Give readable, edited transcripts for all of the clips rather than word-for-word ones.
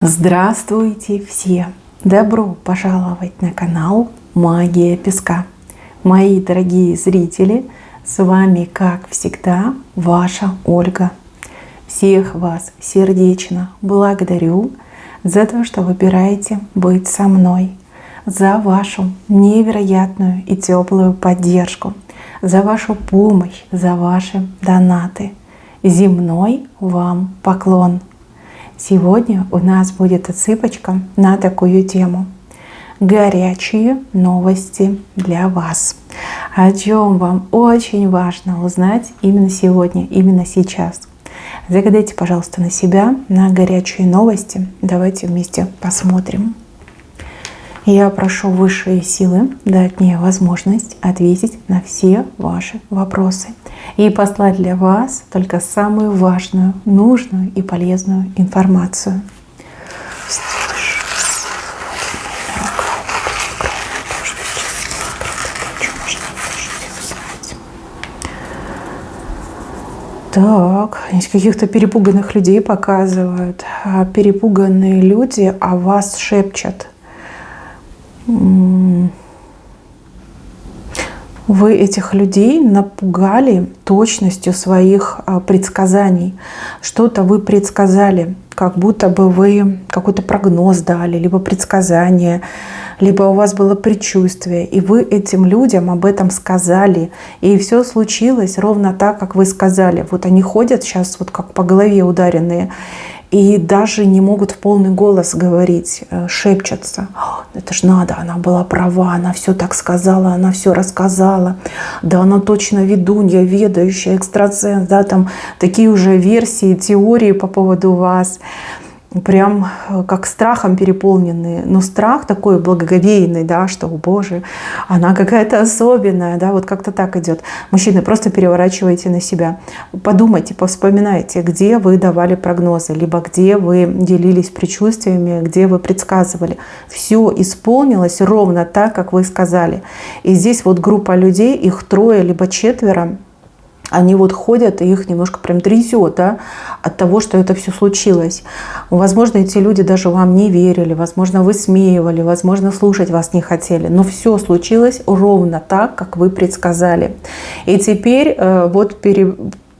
Здравствуйте все! Добро пожаловать на канал Магия Песка. Мои дорогие зрители, с вами, как всегда, ваша Ольга. Всех вас сердечно благодарю за то, что выбираете быть со мной, за вашу невероятную и теплую поддержку, за вашу помощь, за ваши донаты. Земной вам поклон! Сегодня у нас будет отсыпочка на такую тему. Горячие новости для вас. О чем вам очень важно узнать именно сегодня, именно сейчас. Загадайте, пожалуйста, на себя, на горячие новости. Давайте вместе посмотрим. Я прошу высшие силы дать мне возможность ответить на все ваши вопросы и послать для вас только самую важную, нужную и полезную информацию. Так, здесь каких-то перепуганных людей показывают. А перепуганные люди о вас шепчут. Вы этих людей напугали точностью своих предсказаний. Что-то вы предсказали, как будто бы вы какой-то прогноз дали, либо предсказание, либо у вас было предчувствие, и вы этим людям об этом сказали, и все случилось ровно так, как вы сказали. Вот они ходят сейчас вот как по голове ударенные, и даже не могут в полный голос говорить, шепчутся. Это ж надо, она была права, она все так сказала, она все рассказала. Да, она точно ведунья, ведающая, экстрасенс, да, там такие уже версии, теории по поводу вас. Прям как страхом переполненные. Но страх такой благоговейный, да, что, о боже, она какая-то особенная, да, вот как-то так идет. Мужчины, просто переворачивайте на себя. Подумайте, повспоминайте, где вы давали прогнозы, либо где вы делились предчувствиями, где вы предсказывали. Все исполнилось ровно так, как вы сказали. И здесь вот группа людей, их 3 либо 4, они вот ходят, и их немножко прям трясет, да, от того, что это все случилось. Возможно, эти люди даже вам не верили, возможно, высмеивали, возможно, слушать вас не хотели. Но все случилось ровно так, как вы предсказали. И теперь вот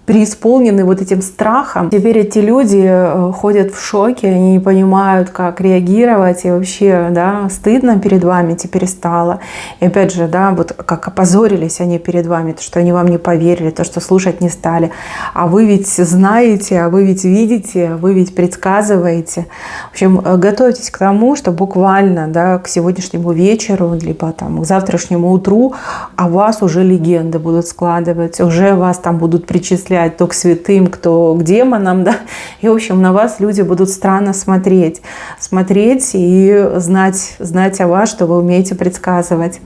преисполнены вот этим страхом. Теперь эти люди ходят в шоке, они не понимают, как реагировать, и вообще, да, стыдно перед вами теперь стало. И опять же, да, вот как опозорились они перед вами, то, что они вам не поверили, то, что слушать не стали. А вы ведь знаете, а вы ведь видите, вы ведь предсказываете. В общем, готовьтесь к тому, что буквально, да, к сегодняшнему вечеру, либо там к завтрашнему утру о вас уже легенды будут складываться, уже вас там будут причислять то к святым, кто к демонам, да, и, в общем, на вас люди будут странно смотреть и знать о вас, что вы умеете предсказывать.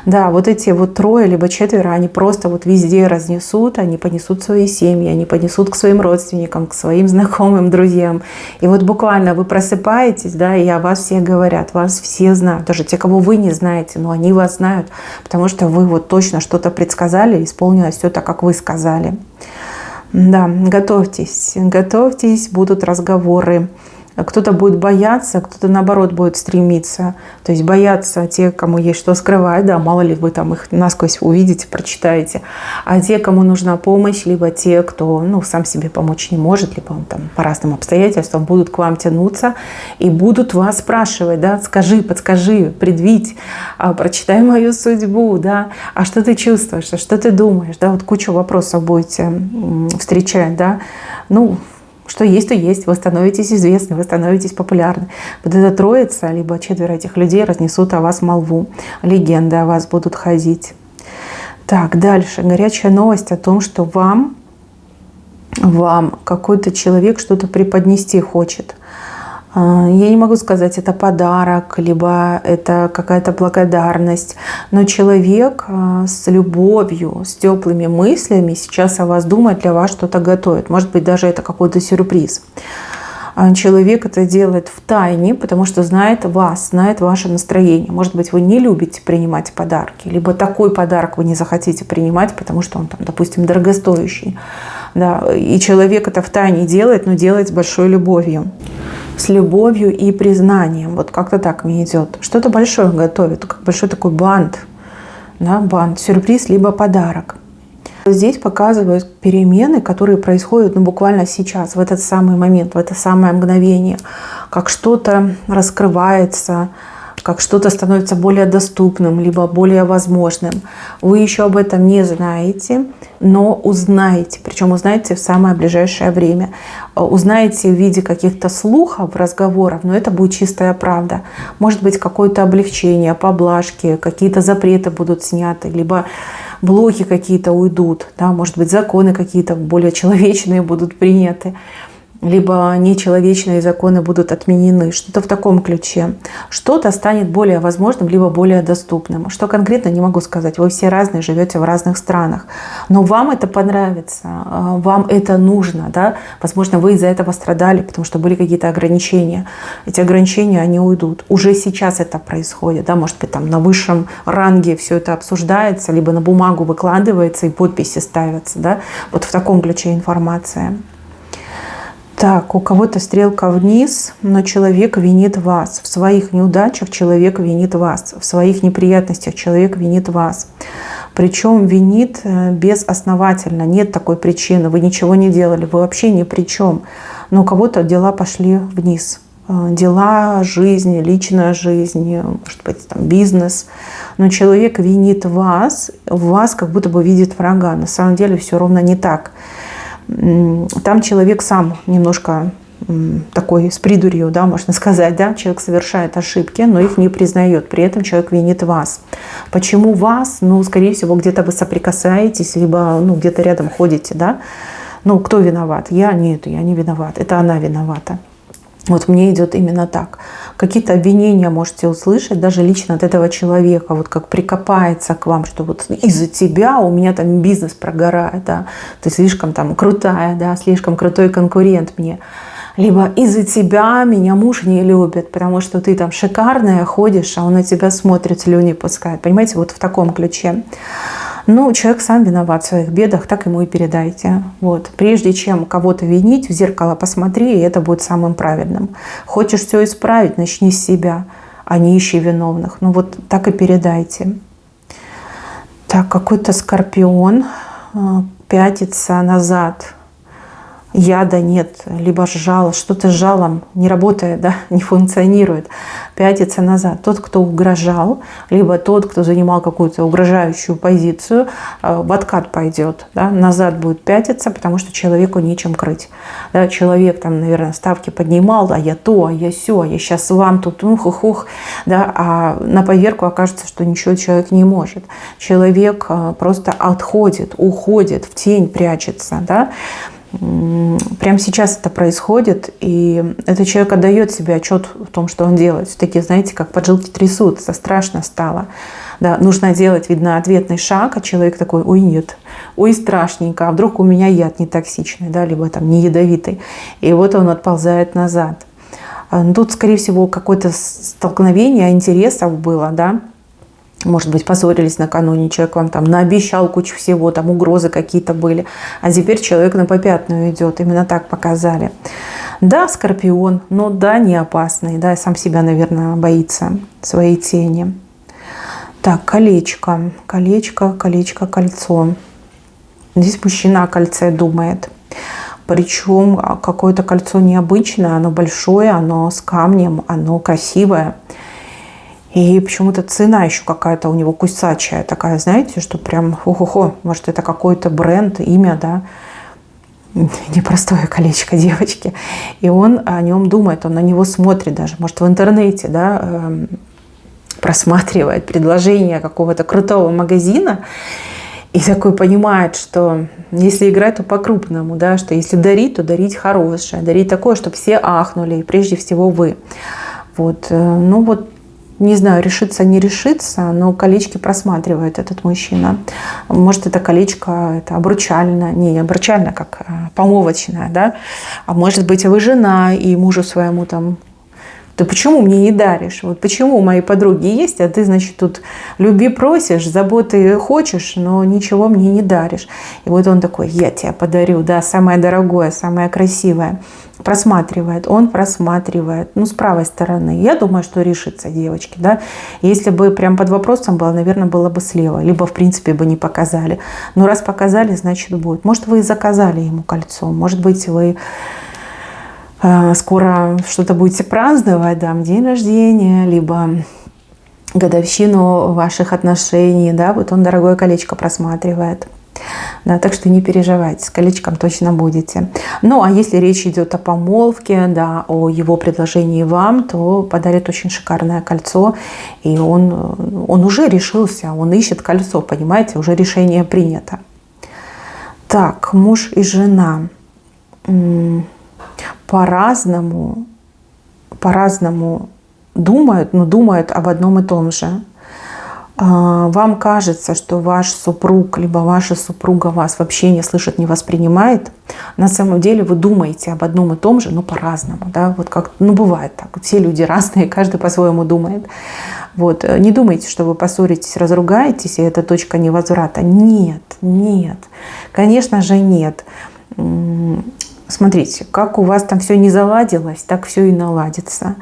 Да, вот эти вот 3 либо 4, они просто вот везде разнесут, они понесут свои семьи, они понесут к своим родственникам, к своим знакомым, друзьям. И вот буквально вы просыпаетесь, да, и о вас все говорят, вас все знают, даже те, кого вы не знаете, но они вас знают, потому что вы вот точно что-то предсказали, исполнилось все так, как вы сказали. Да, готовьтесь, будут разговоры. Кто-то будет бояться, кто-то наоборот будет стремиться. То есть боятся те, кому есть что скрывать, да, мало ли вы там их насквозь увидите, прочитаете. А те, кому нужна помощь, либо те, кто, ну, сам себе помочь не может, либо он там по разным обстоятельствам будут к вам тянуться и будут вас спрашивать, да, скажи, подскажи, предвидь, прочитай мою судьбу, да, а что ты чувствуешь, а что ты думаешь, да, вот кучу вопросов будете встречать, да, ну, что есть, то есть. Вы становитесь известны, вы становитесь популярны. Вот эта троица, либо 4 этих людей разнесут о вас молву. Легенды о вас будут ходить. Так, дальше. Горячая новость о том, что вам какой-то человек что-то преподнести хочет. Я не могу сказать, это подарок, либо это какая-то благодарность, но человек с любовью, с теплыми мыслями сейчас о вас думает, для вас что-то готовит. Может быть, даже это какой-то сюрприз. Человек это делает в тайне, потому что знает вас, знает ваше настроение. Может быть, вы не любите принимать подарки, либо такой подарок вы не захотите принимать, потому что он, там, допустим, дорогостоящий. Да, и человек это в тайне делает, но делает с большой любовью. с любовью и признанием. Вот как-то так мне идет. Что-то большое готовит, как большой такой бант, да, бант, сюрприз либо подарок. Здесь показывают перемены, которые происходят буквально сейчас, в этот самый момент, в это самое мгновение. Как что-то раскрывается, как что-то становится более доступным, либо более возможным. Вы еще об этом не знаете, но узнаете. Причем узнаете в самое ближайшее время. Узнаете в виде каких-то слухов, разговоров, но это будет чистая правда. Может быть, какое-то облегчение, поблажки, какие-то запреты будут сняты, либо блоки какие-то уйдут, да, может быть, законы какие-то более человечные будут приняты, либо нечеловечные законы будут отменены. Что-то в таком ключе. Что-то станет более возможным, либо более доступным. Что конкретно, не могу сказать. Вы все разные, живете в разных странах. Но вам это понравится, вам это нужно. Да? Возможно, вы из-за этого страдали, потому что были какие-то ограничения. Эти ограничения, они уйдут. Уже сейчас это происходит. Да? Может быть, там на высшем ранге все это обсуждается, либо на бумагу выкладывается и подписи ставятся. Да? Вот в таком ключе информация. Так, у кого-то стрелка вниз, но человек винит вас. В своих неудачах человек винит вас. В своих неприятностях человек винит вас. Причем винит безосновательно. Нет такой причины. Вы ничего не делали, вы вообще ни при чем. Но у кого-то дела пошли вниз. Дела, жизнь, личная жизнь, может быть, там, бизнес. Но человек винит вас, в вас как будто бы видит врага. На самом деле все ровно не так. Там человек сам немножко такой с придурью, да, можно сказать, да, человек совершает ошибки, но их не признает, при этом человек винит вас. Почему вас? Ну, скорее всего, где-то вы соприкасаетесь, либо где-то рядом ходите, да. Ну, кто виноват? Я? Нет, я не виноват, это она виновата. Вот мне идет именно так. Какие-то обвинения можете услышать даже лично от этого человека, вот как прикопается к вам, что вот из-за тебя у меня там бизнес прогорает, да, ты слишком там крутая, да, слишком крутой конкурент мне. Либо из-за тебя меня муж не любит, потому что ты там шикарная, ходишь, а он на тебя смотрит, слюни пускает. Понимаете, вот в таком ключе. Ну, человек сам виноват в своих бедах, так ему и передайте. Вот. Прежде чем кого-то винить, в зеркало посмотри, и это будет самым правильным. Хочешь все исправить, начни с себя, а не ищи виновных. Ну вот так и передайте. Так, какой-то скорпион пятится назад. Яда нет, либо жало, что-то с жалом не работает, да, не функционирует, пятится назад. Тот, кто угрожал, либо тот, кто занимал какую-то угрожающую позицию, в откат пойдет, да, назад будет пятиться, потому что человеку нечем крыть. Да, человек там, наверное, ставки поднимал, а я то, а я сё, а я сейчас вам тут, да, а на поверку окажется, что ничего человек не может. Человек просто отходит, уходит, в тень прячется, да. Прямо сейчас это происходит, и этот человек отдает себе отчет в том, что он делает. Все-таки, знаете, как поджилки трясутся, страшно стало. Да, нужно делать, видно, ответный шаг, а человек такой: ой, нет, ой, страшненько, а вдруг у меня яд не токсичный, да, либо там не ядовитый. И вот он отползает назад. Тут, скорее всего, какое-то столкновение интересов было, да. Может быть, поссорились накануне, человек вам там наобещал кучу всего, там угрозы какие-то были, а теперь человек на попятную идет. Именно так показали. Да, скорпион, но да, не опасный, да, сам себя, наверное, боится своей тени. Так, колечко, колечко, колечко, кольцо. Здесь мужчина о кольце думает. Причем какое-то кольцо необычное, оно большое, оно с камнем, оно красивое. И почему-то цена еще какая-то у него кусачая такая, знаете, что прям хо-хо-хо, может, это какой-то бренд, имя, да, непростое колечко девочки. И он о нем думает, он на него смотрит даже, может, в интернете, да, просматривает предложение какого-то крутого магазина и такой понимает, что если играть, то по-крупному, да, что если дарить, то дарить хорошее, дарить такое, чтобы все ахнули, и прежде всего вы. Вот, ну вот, не знаю, решится, не решится, но колечки просматривает этот мужчина. Может, это колечко это обручальное, не обручальное, как помолвочное, да? А может быть, вы жена, и мужу своему там Ты почему мне не даришь? Вот почему у моей подруги есть, а ты, значит, тут любви просишь, заботы хочешь, но ничего мне не даришь. И вот он такой: я тебе подарю, да, самое дорогое, самое красивое. Просматривает, он просматривает, ну, с правой стороны. Я думаю, что решится, девочки, да. Если бы прям под вопросом было, наверное, было бы слева, либо, в принципе, бы не показали. Но раз показали, значит, будет. Может, вы и заказали ему кольцо, может быть, вы скоро что-то будете праздновать, да, день рождения, либо годовщину ваших отношений, да, вот он дорогое колечко просматривает. Да, так что не переживайте, с колечком точно будете. Ну, а если речь идет о помолвке, да, о его предложении вам, то подарит очень шикарное кольцо. И он уже решился, он ищет кольцо, понимаете, уже решение принято. Так, муж и жена по-разному думают, но думают об одном и том же. Вам кажется, что ваш супруг, либо ваша супруга вас вообще не слышит, не воспринимает. На самом деле вы думаете об одном и том же, но по-разному. Да? Вот как, ну, бывает так. Все люди разные, каждый по-своему думает. Вот. Не думайте, что вы поссоритесь, разругаетесь, и это точка невозврата. Нет, нет. Конечно же, нет. Смотрите, как у вас там все не заладилось, так все и наладится.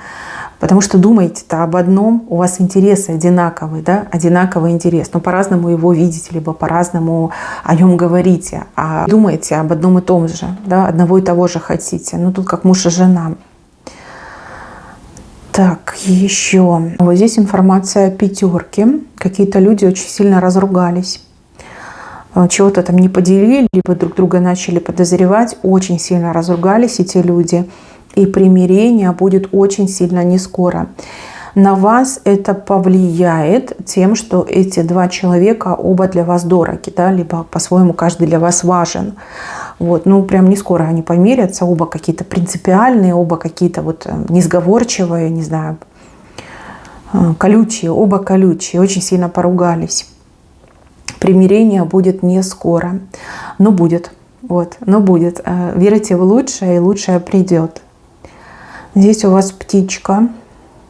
Потому что думаете-то об одном, у вас интересы одинаковые, да, одинаковый интерес, но по-разному его видите, либо по-разному о нем говорите, а думаете об одном и том же, да, одного и того же хотите. Ну, тут как муж и жена. Так, еще. Вот здесь информация о пятерке. Какие-то люди очень сильно разругались. Чего-то там не поделили, либо друг друга начали подозревать. Очень сильно разругались эти люди. И примирение будет очень сильно не скоро. На вас это повлияет тем, что эти два человека оба для вас дороги, да, либо по-своему каждый для вас важен. Вот, ну, прям не скоро они помирятся, оба какие-то принципиальные, оба какие-то вот несговорчивые, не знаю, колючие, оба колючие, очень сильно поругались. Примирение будет не скоро, но будет. Вот, но будет. Верьте в лучшее, и лучшее придет. Здесь у вас птичка,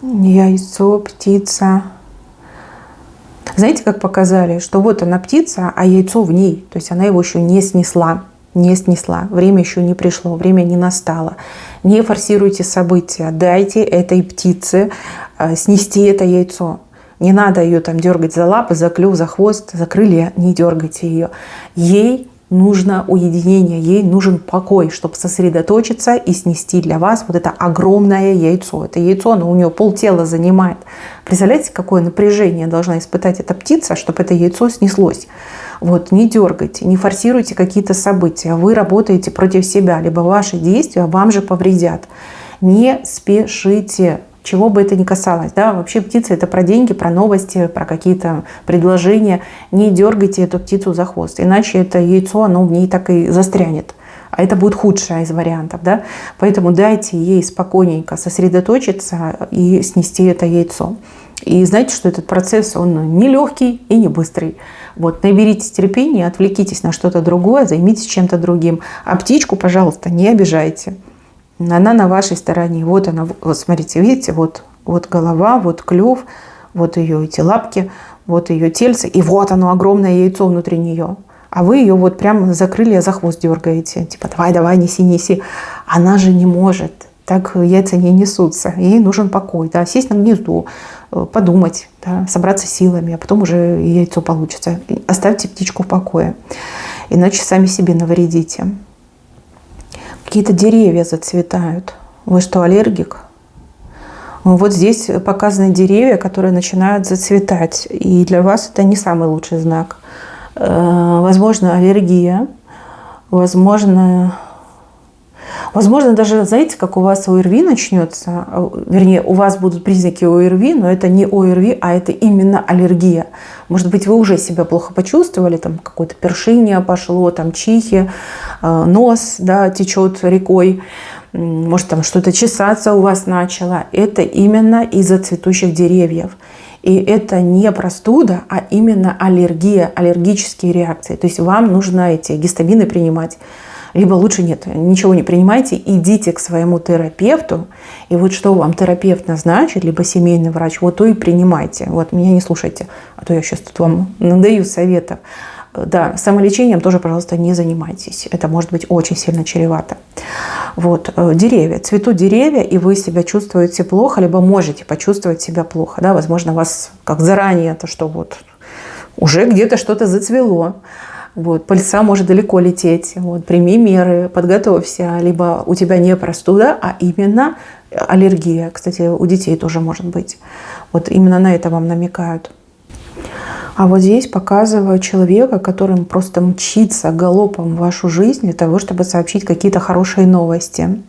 яйцо, птица. Знаете, как показали, что вот она птица, а яйцо в ней. То есть она его еще не снесла. Не снесла. Время еще не пришло, время не настало. Не форсируйте события. Дайте этой птице снести это яйцо. Не надо ее там дергать за лапы, за клюв, за хвост, за крылья. Не дергайте ее. Ей нужно уединение, ей нужен покой, чтобы сосредоточиться и снести для вас вот это огромное яйцо. Это яйцо, оно у нее полтела занимает. Представляете, какое напряжение должна испытать эта птица, чтобы это яйцо снеслось. Вот, не дергайте, не форсируйте какие-то события. Вы работаете против себя, либо ваши действия вам же повредят. Не спешите. Чего бы это ни касалось. Да? Вообще птица — это про деньги, про новости, про какие-то предложения. Не дергайте эту птицу за хвост, иначе это яйцо, оно в ней так и застрянет. А это будет худшее из вариантов. Да? Поэтому дайте ей спокойненько сосредоточиться и снести это яйцо. И знаете, что этот процесс, он не легкий и не быстрый. Вот, наберитесь терпения, отвлекитесь на что-то другое, займитесь чем-то другим. А птичку, пожалуйста, не обижайте. Она на вашей стороне. Вот она, вот смотрите, видите, вот голова, вот клюв, вот ее эти лапки, вот ее тельце, и вот оно, огромное яйцо внутри нее. А вы ее вот прямо за крылья, за хвост дергаете. Типа, давай, неси, неси. Она же не может. Так яйца не несутся. Ей нужен покой. Да? Сесть на гнездо, подумать, да? Собраться силами, а потом уже яйцо получится. Оставьте птичку в покое. Иначе сами себе навредите. Какие-то деревья зацветают. Вы что, аллергик? Вот здесь показаны деревья, которые начинают зацветать. И для вас это не самый лучший знак. Возможно, аллергия. Возможно, даже, знаете, как у вас ОРВИ начнется. Вернее, у вас будут признаки ОРВИ, но это не ОРВИ, а это именно аллергия. Может быть, вы уже себя плохо почувствовали, там какое-то першение пошло, там чихи, нос, да, течет рекой, может, там что-то чесаться у вас начало. Это именно из-за цветущих деревьев. И это не простуда, а именно аллергия, аллергические реакции. То есть вам нужно эти гистамины принимать, Либо лучше нет, ничего не принимайте, идите к своему терапевту, и вот что вам терапевт назначит, либо семейный врач, вот то и принимайте. Вот меня не слушайте, а то я сейчас тут вам надаю советов. Да, самолечением тоже, пожалуйста, не занимайтесь. Это может быть очень сильно чревато. Вот, деревья. Цветут деревья, и вы себя чувствуете плохо, либо можете почувствовать себя плохо. Да? Возможно, вас как заранее, то что вот уже где-то что-то зацвело. Вот, пыльца может далеко лететь. Вот, прими меры, подготовься. Либо у тебя не простуда, а именно аллергия. Кстати, у детей тоже может быть. Вот именно на это вам намекают. А вот здесь показываю человека, который просто мчится галопом в вашу жизнь для того, чтобы сообщить какие-то хорошие новости.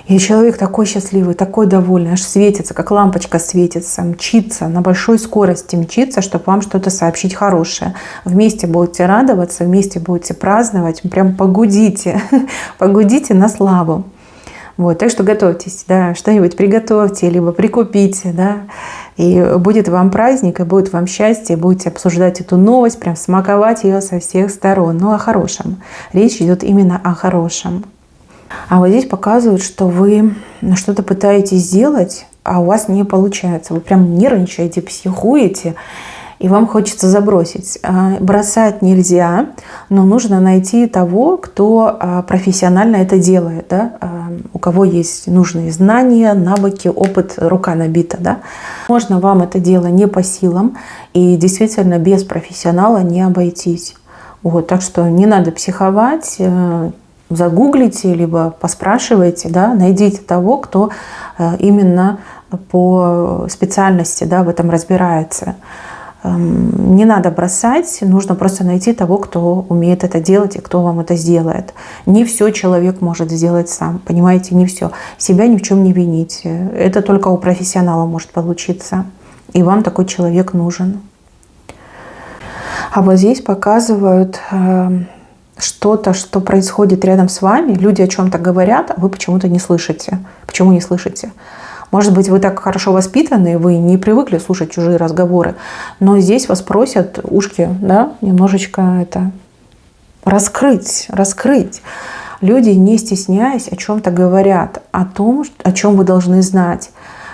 И человек такой счастливый, такой довольный, аж светится, как лампочка светится, мчится, на большой скорости мчится, чтобы вам что-то сообщить хорошее. Вместе будете радоваться, вместе будете праздновать, прям погудите, погудите на славу. Вот, так что готовьтесь, да, что-нибудь приготовьте, либо прикупите, да, и будет вам праздник, и будет вам счастье, будете обсуждать эту новость, прям смаковать ее со всех сторон. Ну, о хорошем. Речь идет именно о хорошем. А вот здесь показывают, что вы что-то пытаетесь сделать, а у вас не получается. Вы прям нервничаете, психуете, и вам хочется забросить. Бросать нельзя, но нужно найти того, кто профессионально это делает, да? У кого есть нужные знания, навыки, опыт, рука набита. Да? Можно вам это дело не по силам, и действительно без профессионала не обойтись. Вот, так что не надо психовать, загуглите, либо поспрашивайте, да? Найдите того, кто именно по специальности, да, в этом разбирается. Не надо бросать, нужно просто найти того, кто умеет это делать и кто вам это сделает. Не все человек может сделать сам, понимаете, не все. Себя ни в чем не вините. Это только у профессионала может получиться. И вам такой человек нужен. А вот здесь показывают что-то, что происходит рядом с вами. Люди о чем-то говорят, а вы почему-то не слышите. Почему не слышите? Может быть, вы так хорошо воспитаны, вы не привыкли слушать чужие разговоры, но здесь вас просят ушки, да, немножечко это раскрыть. Люди, не стесняясь, о чем-то говорят, о том, о чем вы должны знать,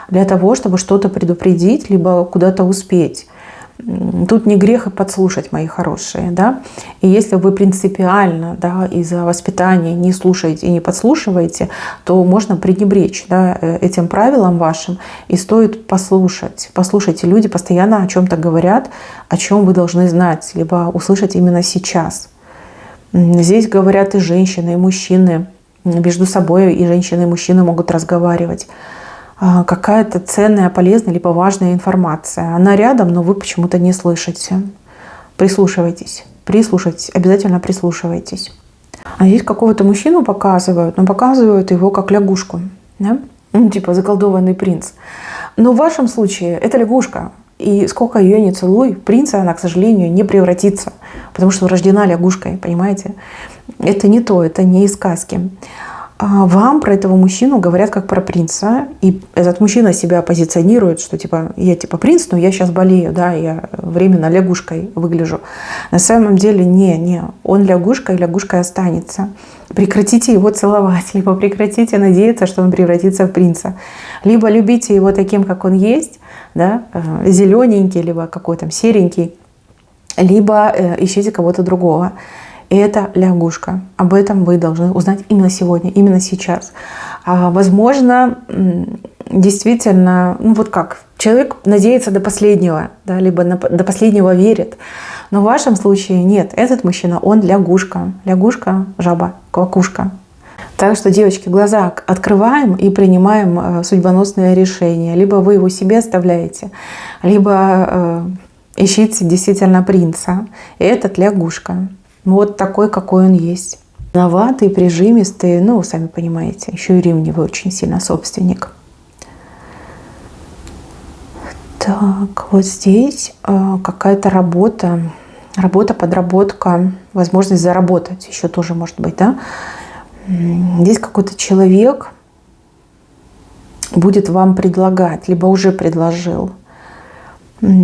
для того, чтобы что-то предупредить, либо куда-то успеть. Тут не грех и подслушать, мои хорошие, да. И если вы принципиально, да, из-за воспитания не слушаете и не подслушиваете, то можно пренебречь, да, этим правилам вашим, и стоит послушать. Послушайте, люди постоянно о чем-то говорят, о чем вы должны знать, либо услышать именно сейчас. Здесь говорят и женщины, и мужчины. Между собой и женщины, и мужчины могут разговаривать. Какая-то ценная, полезная, либо важная информация. Она рядом, но вы почему-то не слышите. Прислушивайтесь, обязательно прислушивайтесь. А здесь какого-то мужчину показывают, но показывают его как лягушку. Да? Ну, типа заколдованный принц. Но в вашем случае это лягушка. И сколько ее не целуй, в принца она, к сожалению, не превратится. Потому что рождена лягушкой, понимаете? Это не то, это не из сказки. Вам про этого мужчину говорят как про принца, и этот мужчина себя позиционирует, что типа я типа принц, но я сейчас болею, да, я временно лягушкой выгляжу. На самом деле не, он лягушка, и лягушкой останется. Прекратите его целовать, либо прекратите надеяться, что он превратится в принца. Либо любите его таким, как он есть, да, зелененький, либо какой там серенький, либо ищите кого-то другого. Это лягушка. Об этом вы должны узнать именно сегодня, именно сейчас. Возможно, действительно, ну вот как, человек надеется до последнего, да, либо до последнего верит. Но в вашем случае нет, этот мужчина, он лягушка. Лягушка, жаба, квакушка. Так что, девочки, глаза открываем и принимаем судьбоносное решение. Либо вы его себе оставляете, либо ищите действительно принца. И этот лягушка. Вот такой, какой он есть. Виноватый, прижимистый, ну, сами понимаете, еще и ревнивый очень сильно собственник. Так, вот здесь какая-то работа, подработка, возможность заработать еще тоже может быть, да? Здесь какой-то человек будет вам предлагать, либо уже предложил.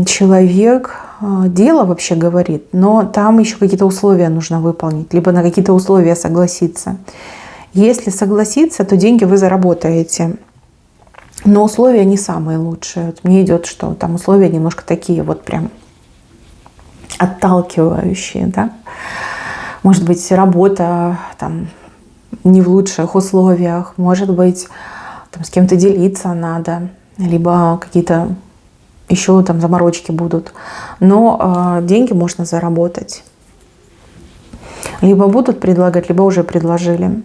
человек дело вообще говорит, но там еще какие-то условия нужно выполнить, либо на какие-то условия согласиться. Если согласиться, то деньги вы заработаете. Но условия не самые лучшие. Вот мне идет, что там условия немножко такие вот прям отталкивающие, да. Может быть, работа там не в лучших условиях, может быть, там с кем-то делиться надо, либо какие-то еще там заморочки будут. Но деньги можно заработать. Либо будут предлагать, либо уже предложили.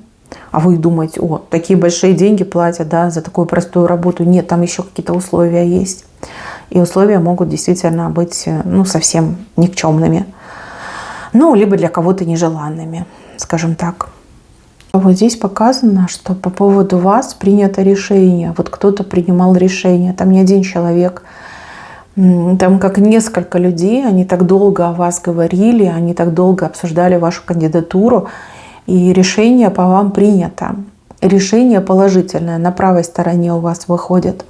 А вы думаете, о, такие большие деньги платят, да, за такую простую работу. Нет, там еще какие-то условия есть. И условия могут действительно быть, ну, совсем никчемными. Ну, либо для кого-то нежеланными, скажем так. Вот здесь показано, что по поводу вас принято решение. Вот кто-то принимал решение. Там не один человек. Там как несколько людей. Они так долго о вас говорили, они так долго обсуждали вашу кандидатуру. И решение по вам принято. Решение положительное. На правой стороне у вас выходит.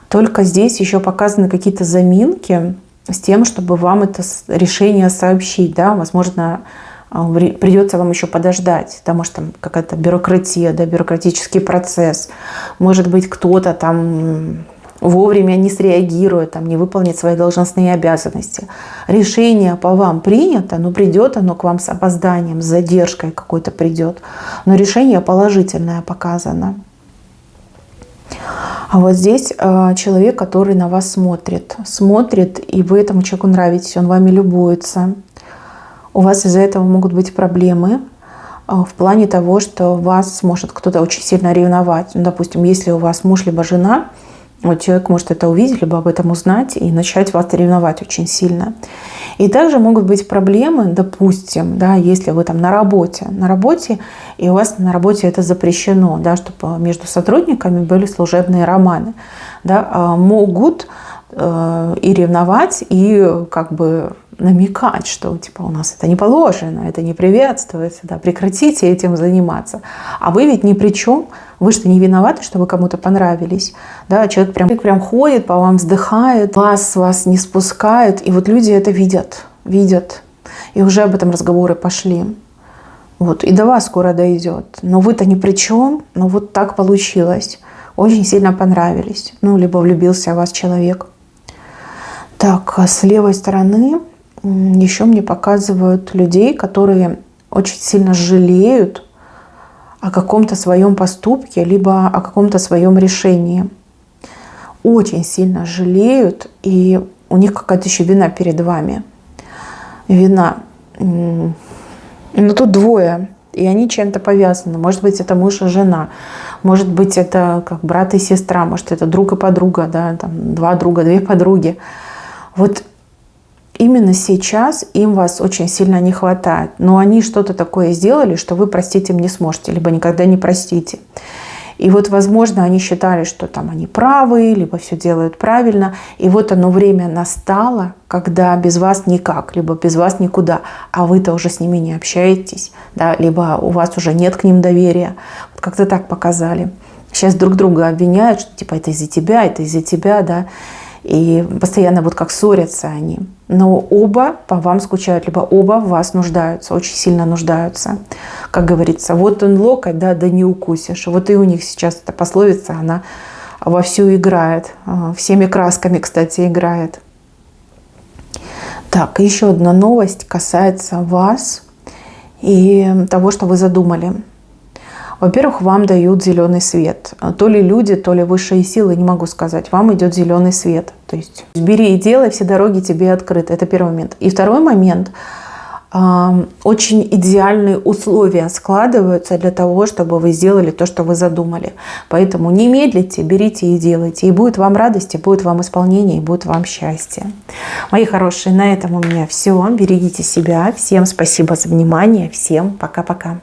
Только здесь еще показаны какие-то заминки с тем, чтобы вам это решение сообщить. Да? Возможно, придется вам еще подождать, потому что там какая-то бюрократия, да, бюрократический процесс. Может быть, кто-то там вовремя не среагирует, там, не выполнит свои должностные обязанности. Решение по вам принято, но придет оно к вам с опозданием, с задержкой какой-то придет. Но решение положительное показано. А вот здесь человек, который на вас смотрит, и вы этому человеку нравитесь, он вами любуется. У вас из-за этого могут быть проблемы в плане того, что вас может кто-то очень сильно ревновать. Ну, допустим, если у вас муж либо жена, вот человек может это увидеть, либо об этом узнать и начать вас ревновать очень сильно. И также могут быть проблемы, допустим, да, если вы там на работе, и у вас на работе это запрещено, да, чтобы между сотрудниками были служебные романы, да, могут и ревновать, и как бы намекать, что типа у нас это не положено, это не приветствуется, да, прекратите этим заниматься. А вы ведь ни при чем, вы что, не виноваты, что вы кому-то понравились. Да? Человек прям ходит, по вам вздыхает, вас не спускает, и вот люди это видят, и уже об этом разговоры пошли. Вот, и до вас скоро дойдет. Но вы-то ни при чем, но вот так получилось. Очень сильно понравились. Ну, либо влюбился в вас человек. Так, а с левой стороны еще мне показывают людей, которые очень сильно жалеют о каком-то своем поступке, либо о каком-то своем решении. Очень сильно жалеют, и у них какая-то еще вина перед вами. Вина. Но тут двое, и они чем-то повязаны. Может быть, это муж и жена. Может быть, это как брат и сестра. Может, это друг и подруга, да, там, два друга, две подруги. Вот именно сейчас им вас очень сильно не хватает. Но они что-то такое сделали, что вы простить им не сможете, либо никогда не простите. И вот, возможно, они считали, что там они правы, либо все делают правильно. И вот оно время настало, когда без вас никак, либо без вас никуда. А вы-то уже с ними не общаетесь, да, либо у вас уже нет к ним доверия. Вот как-то так показали. Сейчас друг друга обвиняют, что типа это из-за тебя, да. И постоянно вот как ссорятся они. Но оба по вам скучают, либо оба в вас нуждаются, очень сильно нуждаются. Как говорится, вот он локоть, да не укусишь. Вот и у них сейчас эта пословица, она вовсю играет. Всеми красками, кстати, играет. Так, еще одна новость касается вас и того, что вы задумали. Во-первых, вам дают зеленый свет. То ли люди, то ли высшие силы, не могу сказать. Вам идет зеленый свет. То есть бери и делай, все дороги тебе открыты. Это первый момент. И второй момент. Очень идеальные условия складываются для того, чтобы вы сделали то, что вы задумали. Поэтому не медлите, берите и делайте. И будет вам радость, и будет вам исполнение, и будет вам счастье. Мои хорошие, на этом у меня все. Берегите себя. Всем спасибо за внимание. Всем пока-пока.